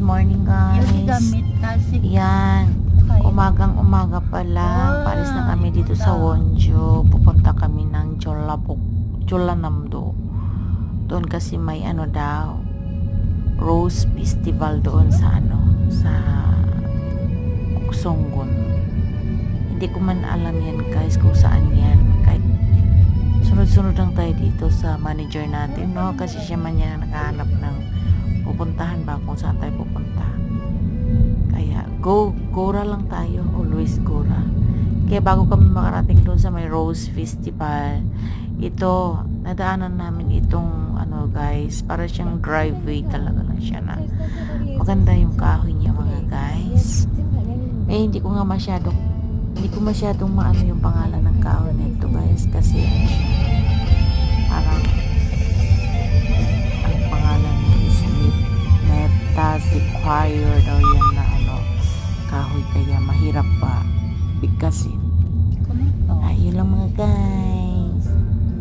morning guys. gamit kasi Yan. Umagang umaga pa lang. Paalis na kami dito sa Wonju. Pupunta kami ng Jeollanam-do. Doon kasi may ano daw, Rose Festival doon sa sa Songgon. Hindi ko man alam yan guys kung saan yan. Kahit sunod-sunod lang tayo dito sa manager natin, no? Kasi siya man yan nakahanap ng pupuntahan ba kung saan tayo pupunta. Kaya gora lang tayo, always gora. Kaya bago kami makarating doon sa may Rose Festival, ito nadaanan namin itong guys, para siyang driveway talaga lang siya na maganda yung kahoy niya mga guys. Hindi ko masyadong maano yung pangalan ng kahoy nito guys, kasi parang ang pangalan niya is Metasiquire daw yan na kahoy, kaya mahirap pa bigkasin. Ayun lang mga guys.